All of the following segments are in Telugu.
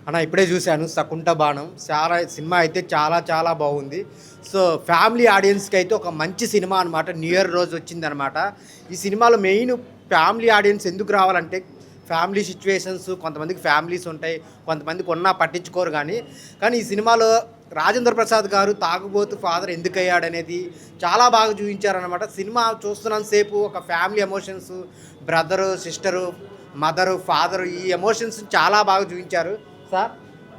అన్న ఇప్పుడే చూశాను 'శకుంట బాణం' చాలా సినిమా అయితే చాలా చాలా బాగుంది. సో ఫ్యామిలీ ఆడియన్స్‌కి అయితే ఒక మంచి సినిమా అనమాట. న్యూ ఇయర్ రోజు వచ్చిందనమాట. ఈ సినిమాలో మెయిన్ ఫ్యామిలీ ఆడియన్స్ ఎందుకు రావాలంటే ఫ్యామిలీ సిచ్యువేషన్స్ కొంతమందికి ఫ్యామిలీస్ ఉంటాయి. కొంతమందికి ఉన్నా పట్టించుకోరు కానీ ఈ సినిమాలో రాజేంద్ర ప్రసాద్ గారు తాగుబోతు ఫాదర్ ఎందుకయ్యాడనేది చాలా బాగా చూపించారనమాట. సినిమా చూస్తున్నంత సేపు ఒక family emotions, brother, sister, mother, father ఈ ఎమోషన్స్ చాలా బాగా చూపించారు సార్.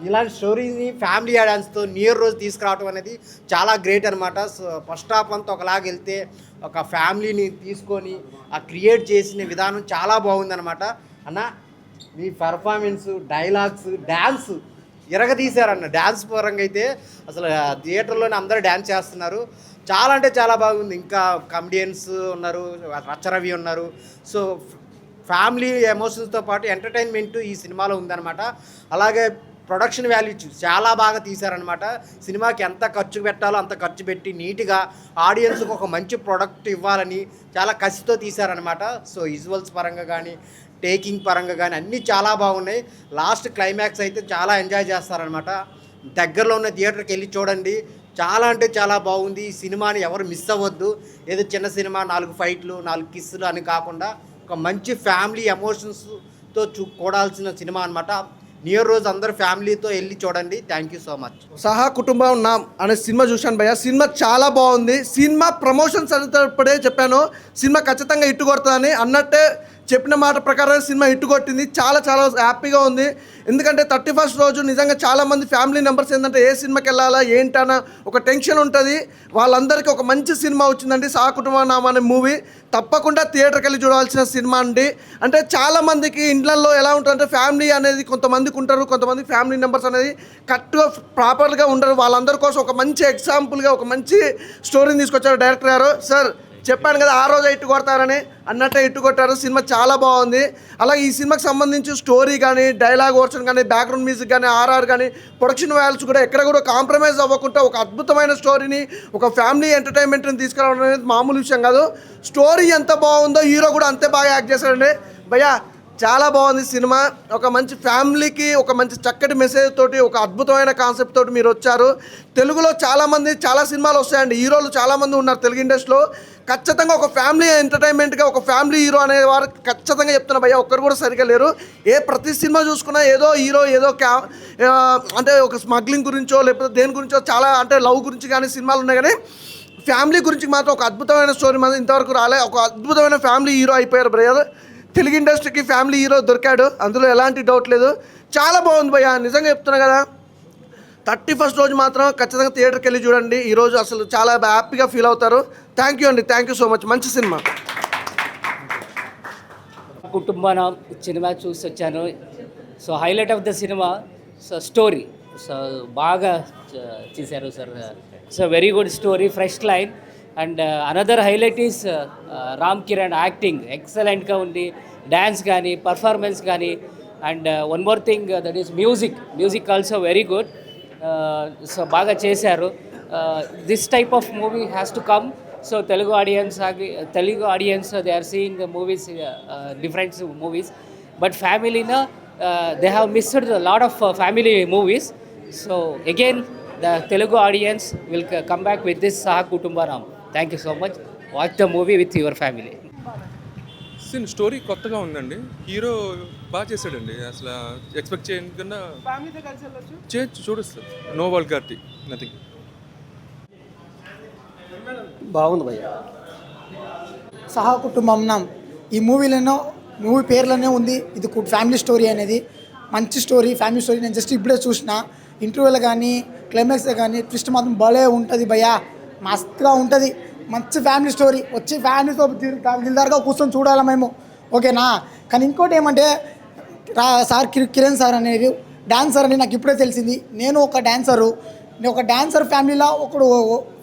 ఇలాంటి స్టోరీని ఫ్యామిలీ ఆడియన్స్తో న్యూ ఇయర్ రోజు తీసుకురావడం అనేది చాలా గ్రేట్ అనమాట. సో ఫస్ట్ హాఫ్ అంతా ఒకలాగా వెళ్తే ఒక ఫ్యామిలీని తీసుకొని ఆ క్రియేట్ చేసిన విధానం చాలా బాగుందనమాట. అన్న మీ పెర్ఫార్మెన్స్, డైలాగ్స్, డ్యాన్స్ ఇరగదీశారన్న. డ్యాన్స్ పరంగా అయితే అసలు థియేటర్లోనే అందరూ డ్యాన్స్ చేస్తున్నారు. చాలా అంటే చాలా బాగుంది. ఇంకా కమెడియన్స్ ఉన్నారు, రచ్చరవి ఉన్నారు. సో ఫ్యామిలీ ఎమోషన్స్తో పాటు ఎంటర్టైన్మెంట్ ఈ సినిమాలో ఉందన్నమాట. అలాగే ప్రొడక్షన్ వాల్యూ చాలా బాగా తీశారనమాట. సినిమాకి ఎంత ఖర్చు పెట్టాలో అంత ఖర్చు పెట్టి నీట్గా ఆడియన్స్కి ఒక మంచి ప్రోడక్ట్ ఇవ్వాలని చాలా కసితో తీశారనమాట. సో విజువల్స్ పరంగా కానీ టేకింగ్ పరంగా కానీ అన్నీ చాలా బాగున్నాయి. లాస్ట్ క్లైమాక్స్ అయితే చాలా ఎంజాయ్ చేస్తారనమాట. దగ్గరలో ఉన్న థియేటర్కి వెళ్ళి చూడండి. చాలా అంటే చాలా బాగుంది. ఈ సినిమాని ఎవరు మిస్ అవ్వద్దు. ఏదో చిన్న సినిమా 4 ఫైట్లు 4 కిస్సులు అని కాకుండా ఒక మంచి ఫ్యామిలీ ఎమోషన్స్తో చూడాల్సిన సినిమా అనమాట. న్యూ ఇయర్ రోజు అందరు ఫ్యామిలీతో వెళ్ళి చూడండి. Thank you so much. సహా కుటుంబం నామ్ అనే సినిమా చూశాను భయ్య. సినిమా చాలా బాగుంది. సినిమా ప్రమోషన్స్ అనేటప్పుడే చెప్పాను సినిమా ఖచ్చితంగా హిట్ కొడుతుందని. అన్నట్టే చెప్పిన మాట ప్రకారం సినిమా హిట్ కొట్టింది. చాలా చాలా హ్యాపీగా ఉంది. ఎందుకంటే 31st రోజు నిజంగా చాలామంది ఫ్యామిలీ మెంబర్స్ ఏంటంటే ఏ సినిమాకి వెళ్ళాలా ఏంటన్నా ఒక టెన్షన్ ఉంటుంది. వాళ్ళందరికీ ఒక మంచి సినిమా వచ్చిందండి సహా కుటుంబ నామ అనే మూవీ. తప్పకుండా థియేటర్కి వెళ్ళి చూడాల్సిన సినిమా అండి. అంటే చాలామందికి ఇండ్లలో ఎలా ఉంటుందంటే ఫ్యామిలీ అనేది కొంతమందికి ఉంటారు, కొంతమంది ఫ్యామిలీ మెంబర్స్ అనేది కరెక్ట్గా ప్రాపర్గా ఉండరు. వాళ్ళందరి కోసం ఒక మంచి ఎగ్జాంపుల్గా ఒక మంచి స్టోరీని తీసుకొచ్చారు డైరెక్టర్ గారు. సార్ చెప్పాను కదా ఆ రోజు ఇట్టు కొడతారని, అన్నట్టే ఇట్టు కొట్టారు. సినిమా చాలా బాగుంది. అలాగే ఈ సినిమాకి సంబంధించి స్టోరీ కానీ, డైలాగ్ వర్షన్ కానీ, బ్యాక్గ్రౌండ్ మ్యూజిక్ కానీ, ఆర్ఆర్ కానీ, ప్రొడక్షన్ వాల్యూస్ కూడా ఎక్కడ కూడా కాంప్రమైజ్ అవ్వకుండా ఒక అద్భుతమైన స్టోరీని, ఒక ఫ్యామిలీ ఎంటర్టైన్మెంట్ని తీసుకురావడం అనేది మామూలు విషయం కాదు. స్టోరీ ఎంత బాగుందో హీరో కూడా అంతే బాగా యాక్ట్ చేశాడండి భయ్యా. చాలా బాగుంది సినిమా. ఒక మంచి ఫ్యామిలీకి ఒక మంచి చక్కటి మెసేజ్ తోటి ఒక అద్భుతమైన కాన్సెప్ట్ తోటి మీరు వచ్చారు. తెలుగులో చాలామంది చాలా సినిమాలు వస్తాయండి, హీరోలు చాలామంది ఉన్నారు తెలుగు ఇండస్ట్రీలో. ఖచ్చితంగా ఒక ఫ్యామిలీ ఎంటర్టైన్మెంట్గా ఒక ఫ్యామిలీ హీరో అనేవారు ఖచ్చితంగా చెప్తున్నా భయ్య, ఒక్కరు కూడా సరిగా లేరు. ప్రతి సినిమా చూసుకున్నా ఏదో హీరో ఏదో అంటే ఒక స్మగ్లింగ్ గురించో లేకపోతే దేని గురించో చాలా అంటే లవ్ గురించి కానీ సినిమాలు ఉన్నాయి. కానీ ఫ్యామిలీ గురించి మాత్రం ఒక అద్భుతమైన స్టోరీ మాత్రం ఇంతవరకు రాలే. ఒక అద్భుతమైన ఫ్యామిలీ హీరో అయిపోయారు బ్రదర్. తెలుగు ఇండస్ట్రీకి ఫ్యామిలీ హీరో దొరికాడు, అందులో ఎలాంటి డౌట్ లేదు. చాలా బాగుంది భయ్య, నిజంగా చెప్తున్నా కదా. 31st రోజు మాత్రం ఖచ్చితంగా థియేటర్కి వెళ్ళి చూడండి. ఈరోజు అసలు చాలా హ్యాపీగా ఫీల్ అవుతారు. థ్యాంక్ యూ అండి, థ్యాంక్ యూ సో మచ్. మంచి సినిమా. కుటుంబాన సినిమా చూసి వచ్చాను. So highlight of the cinema so story so బాగా చేశారు sir. So very good story, fresh line. And another highlight is Ram Kiran acting ఎక్సలెంట్గా ఉంది. డ్యాన్స్ కానీ పర్ఫార్మెన్స్ కానీ. And one more thing that is music also very good. So బాగా చేశారు. This type of movie has to come. So Telugu audience they are seeing the movies, different movies. But ఫ్యామిలీనా they have missed the lot of family movies. So again the Telugu audience will come back with this Saha Kutumbaram. Thank you so much. Watch the movie with your family. Story కొత్తగా ఉందండి. హీరో బాగా చేశాడండి. అసలు ఎక్స్పెక్ట్ చేయకుండా చేయొచ్చు, చూడొచ్చు. No vulgarity, nothing. బాగుంది భయ్య. సహా కుటుంబం ఈ మూవీ పేర్లోనే ఉంది ఇది ఫ్యామిలీ స్టోరీ అనేది. మంచి స్టోరీ, ఫ్యామిలీ స్టోరీ. నేను జస్ట్ ఇప్పుడే చూసిన ఇంటర్వ్యూలో కానీ క్లైమాక్స్ కానీ ట్విస్ట్ మాత్రం భలే ఉంటుంది భయ్యా, మస్తుగా ఉంటుంది. మంచి ఫ్యామిలీ స్టోరీ. వచ్చి ఫ్యామిలీతో దిల్దార్గా కూర్చొని చూడాలి మేము, ఓకేనా. కానీ ఇంకోటి ఏమంటే సార్ కిరణ్ సార్ అనేది డాన్సర్ అని నాకు ఇప్పుడే తెలిసింది. నేను ఒక డాన్సర్ ఫ్యామిలీలో ఒకడు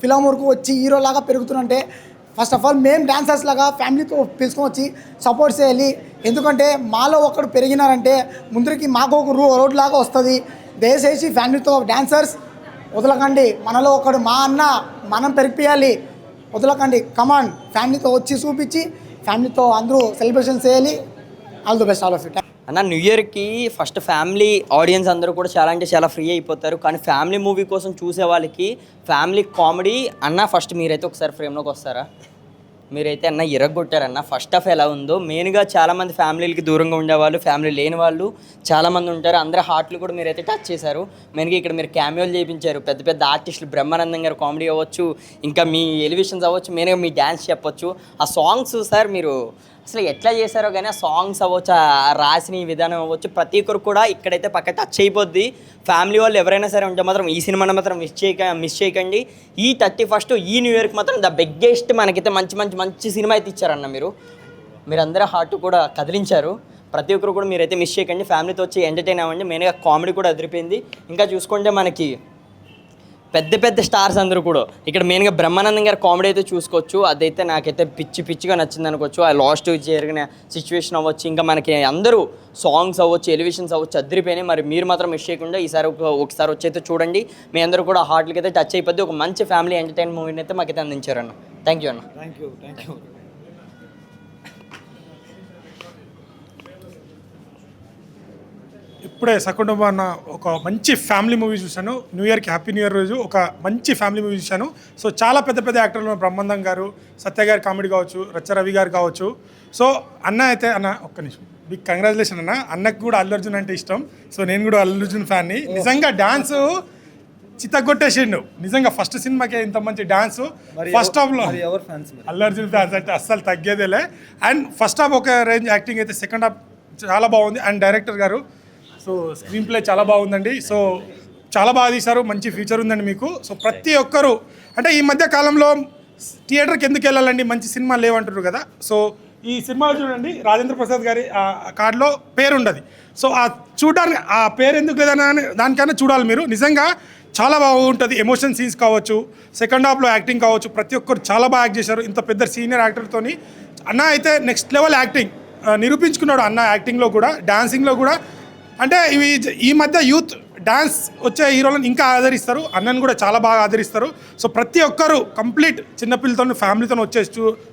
ఫిలం వరకు వచ్చి హీరోలాగా పెరుగుతున్నంటే ఫస్ట్ ఆఫ్ ఆల్ మేము డాన్సర్స్ లాగా ఫ్యామిలీతో పిలుచుకొని వచ్చి సపోర్ట్ చేయాలి. ఎందుకంటే మాలో ఒకడు పెరిగినారంటే ముందరికి మాకు ఒక రోడ్ లాగా వస్తుంది. దయచేసి ఫ్యామిలీతో డాన్సర్స్ వదలకండి. మనలో ఒకడు మా అన్న మనం పెరిగిపోయాలి, వదలకండి. కమాండ్ ఫ్యామిలీతో వచ్చి చూపించి ఫ్యామిలీతో అందరూ సెలబ్రేషన్ చేయాలి. All the best, all of it. అన్న న్యూ ఇయర్కి ఫస్ట్ ఫ్యామిలీ ఆడియన్స్ అందరూ కూడా చాలా అంటే చాలా ఫ్రీ అయిపోతారు, కానీ ఫ్యామిలీ మూవీ కోసం చూసే వాళ్ళకి ఫ్యామిలీ కామెడీ అన్న ఫస్ట్ మీరైతే ఒకసారి ఫ్రేమ్లోకి వస్తారా? మీరైతే అన్న ఇరగొట్టారన్న. ఫస్ట్ ఆఫ్ ఎలా ఉందో మెయిన్గా చాలామంది ఫ్యామిలీలకి దూరంగా ఉండేవాళ్ళు, ఫ్యామిలీ లేని వాళ్ళు చాలామంది ఉంటారు, అందరి హార్ట్లు కూడా మీరైతే టచ్ చేశారు. మెయిన్గా ఇక్కడ మీరు క్యామియోలు చేయించారు, పెద్ద పెద్ద ఆర్టిస్టులు బ్రహ్మానందం గారు కామెడీ అవ్వచ్చు, ఇంకా మీ ఎలివేషన్స్ అవ్వచ్చు, మెయిన్గా మీ డ్యాన్స్ చెప్పొచ్చు. ఆ సాంగ్స్ సార్ మీరు అసలు ఎట్లా చేశారో కానీ ఆ సాంగ్స్ అవ్వచ్చు, ఆ రాసిన విధానం అవ్వచ్చు, ప్రతి ఒక్కరు కూడా ఇక్కడైతే పక్క టచ్ అయిపోద్ది. ఫ్యామిలీ వాళ్ళు ఎవరైనా సరే ఉంటే మాత్రం ఈ సినిమాని మాత్రం మిస్ చేయకండి. ఈ 31st ఈ న్యూ ఇయర్కి మాత్రం ద బిగ్గెస్ట్ మనకైతే మంచి సినిమా అయితే ఇచ్చారన్న. మీరందరూ హార్ట్ కూడా కదిలించారు. ప్రతి ఒక్కరు కూడా మీరైతే మిస్ చేయకండి, ఫ్యామిలీతో వచ్చి ఎంటర్టైన్ అవ్వండి. మెయిన్గా కామెడీ కూడా అదిరిపోయింది. ఇంకా చూసుకుంటే మనకి పెద్ద పెద్ద స్టార్స్ అందరూ కూడా ఇక్కడ మెయిన్గా బ్రహ్మానందం గారి కామెడీ అయితే చూసుకోవచ్చు. అదైతే నాకైతే పిచ్చిగా నచ్చింది అనుకోవచ్చు. ఆ లాస్ట్ జరిగిన సిచ్యువేషన్ అవ్వచ్చు, ఇంకా మనకి అందరూ సాంగ్స్ అవ్వచ్చు, ఎలివేషన్స్ అవ్వచ్చు, అదిరిపోయినాయి. మరి మీరు మాత్రం మిస్ చేయకుండా ఈసారి ఒకసారి వచ్చి అయితే చూడండి. మీ అందరూ కూడా హార్ట్లకి అయితే టచ్ అయిపోద్ది. ఒక మంచి ఫ్యామిలీ ఎంటర్టైన్ మూవీని అయితే మాకైతే అందించారన్న. థ్యాంక్ యూ అన్న. Thank you. ఇప్పుడే సకుటుంబం అన్న ఒక మంచి ఫ్యామిలీ మూవీ చూశాను. న్యూ ఇయర్కి హ్యాపీ న్యూ ఇయర్ రోజు ఒక మంచి ఫ్యామిలీ మూవీ చూశాను. సో చాలా పెద్ద యాక్టర్లు, బ్రహ్మానందం గారు, సత్య గారి కామెడీ కావచ్చు, రచ్చ రవి గారు కావచ్చు. సో అన్న అయితే అన్న ఒక్క నిమిషం, బిగ్ కంగ్రాచులేషన్ అన్న. అన్నకు కూడా అల్లు అర్జున్ అంటే ఇష్టం. సో నేను కూడా అల్లు అర్జున్ ఫ్యాన్ని. నిజంగా డాన్స్ చిత్తగొట్టేసిండు నిజంగా. ఫస్ట్ సినిమాకే ఇంత మంచి డాన్స్. ఫస్ట్ హాఫ్లో అల్లు అర్జున్ ఫ్యాన్స్ అంటే అస్సలు తగ్గేదేలే. అండ్ ఫస్ట్ హాఫ్ ఒక రేంజ్ యాక్టింగ్ అయితే, సెకండ్ హాఫ్ చాలా బాగుంది. అండ్ డైరెక్టర్ గారు సో స్క్రీన్ ప్లే చాలా బాగుందండి. సో చాలా బాగా తీశారు, మంచి ఫ్యూచర్ ఉందండి మీకు. సో ప్రతి ఒక్కరు అంటే ఈ మధ్య కాలంలో థియేటర్కి ఎందుకు వెళ్ళాలండి, మంచి సినిమా లేవంటారు కదా. సో ఈ సినిమా చూడండి, రాజేంద్ర ప్రసాద్ గారి కార్డులో పేరు ఉండదు. సో ఆ చూడడానికి ఆ పేరు ఎందుకు లేదని దానికైనా చూడాలి మీరు. నిజంగా చాలా బాగుంటుంది. ఎమోషన్ సీన్స్ కావచ్చు, సెకండ్ హాఫ్లో యాక్టింగ్ కావచ్చు, ప్రతి ఒక్కరు చాలా బాగా యాక్ట్ చేశారు. ఇంత పెద్ద సీనియర్ యాక్టర్తోని అన్న అయితే నెక్స్ట్ లెవెల్ యాక్టింగ్ నిరూపించుకున్నాడు అన్న. యాక్టింగ్లో కూడా, డాన్సింగ్లో కూడా. అంటే ఈ మధ్య యూత్ డాన్స్ వచ్చే హీరోలను ఇంకా ఆదరిస్తారు, అన్నను కూడా చాలా బాగా ఆదరిస్తారు. సో ప్రతి ఒక్కరు కంప్లీట్ చిన్నపిల్లతో ఫ్యామిలీతో వచ్చేసి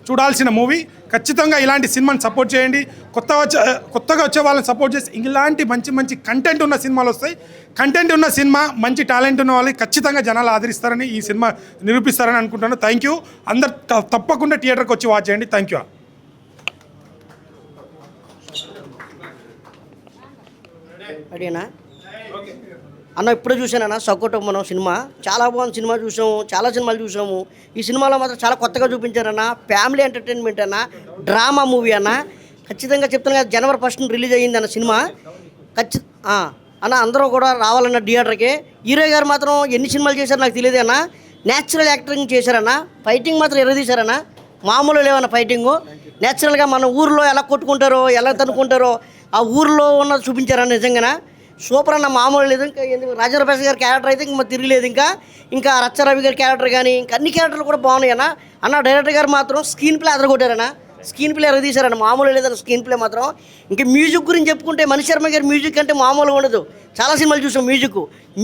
చూడాల్సిన మూవీ. ఖచ్చితంగా ఇలాంటి సినిమాని సపోర్ట్ చేయండి. కొత్తగా వచ్చే వాళ్ళని సపోర్ట్ చేసి ఇలాంటి మంచి కంటెంట్ ఉన్న సినిమాలు వస్తాయి. కంటెంట్ ఉన్న సినిమా, మంచి టాలెంట్ ఉన్న వాళ్ళకి ఖచ్చితంగా జనాలు ఆదరిస్తారని, ఈ సినిమా నిరూపిస్తారని అనుకుంటాను. Thank you. అందరు తప్పకుండా థియేటర్కి వచ్చి వాచ్ చేయండి. Thank you. అడినా అన్న ఇప్పుడే చూశానన్న సకుటుంబం సినిమా. చాలా బాగుంది సినిమా. చూసాము, చాలా సినిమాలు చూసాము. ఈ సినిమాలో మాత్రం చాలా కొత్తగా చూపించారన్న. ఫ్యామిలీ ఎంటర్టైన్మెంట్ అన్న, డ్రామా మూవీ అన్న. ఖచ్చితంగా చెప్తాను కదా, January 1st రిలీజ్ అయ్యింది అన్న సినిమా. అన్న అందరూ కూడా రావాలన్న థియేటర్కి. హీరో గారు మాత్రం ఎన్ని సినిమాలు చేశారో నాకు తెలియదు అన్న. న్యాచురల్ యాక్టింగ్ చేశారన్న. ఫైటింగ్ మాత్రం ఎర్రదీశారన్న. మామూలు లేవన్న ఫైటింగు. న్యాచురల్గా మన ఊరిలో ఎలా కొట్టుకుంటారో, ఎలా తనుకుంటారో ఆ ఊరిలో ఉన్నది చూపించారన్న. నిజంగా సూపర్ అన్న, మామూలు లేదు. ఇంకా ఎందుకు రాజేంద్ర ప్రసాద్ గారి క్యారెక్టర్ అయితే ఇంకా తిరగలేదు. ఇంకా రచ్చ రవి గారి క్యారెక్టర్ కానీ ఇంకా అన్ని క్యారెక్టర్లు కూడా బాగున్నాయి అన్న. డైరెక్టర్ గారు మాత్రం స్క్రీన్ ప్లే అదరగొట్టారన్న. స్క్రీన్ ప్లే ఎరగదీశారన్న. మామూలు లేదన్న స్క్రీన్ ప్లే మాత్రం. ఇంకా మ్యూజిక్ గురించి చెప్పుకుంటే మణి శర్మ గారి మ్యూజిక్ అంటే మామూలుగా ఉండదు. చాలా సినిమాలు చూసాం.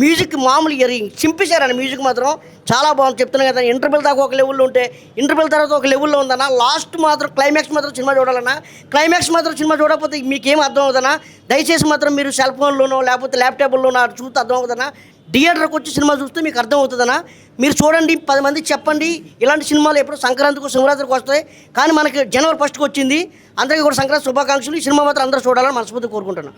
మ్యూజిక్ మామూలు చింపేశారన్న. మ్యూజిక్ మాత్రం చాలా బాగుంది. చెప్తున్నాను కదా, ఇంటర్వెల్ దాకా ఒక లెవెల్లో ఉంటే ఇంటర్వెల్ తర్వాత ఒక లెవెల్లో ఉందన్న. లాస్ట్ మాత్రం క్లైమాక్స్ మాత్రం సినిమా చూడాలన్న. క్లైమాక్స్ మాత్రం సినిమా చూడకపోతే మీకేం అర్థం అవుతుందన్నా. దయచేసి మాత్రం మీరు సెల్ ఫోన్లోనో లేకపోతే ల్యాప్టాప్లోనో చూస్తే అర్థం అవుతుందన్నా. థియేటర్కి వచ్చి సినిమా చూస్తే మీకు అర్థం అవుతుందన్నా. మీరు చూడండి, 10 మందికి చెప్పండి. ఇలాంటి సినిమాలు ఎప్పుడు సంక్రాంతికి, శివరాత్రికి వస్తాయి, కానీ మనకి January 1st వచ్చింది. అందరికీ కూడా సంక్రాంతి శుభాకాంక్షలు. ఈ సినిమా మాత్రం అందరూ చూడాలని మనస్ఫూర్తిగా కోరుకుంటున్నాను.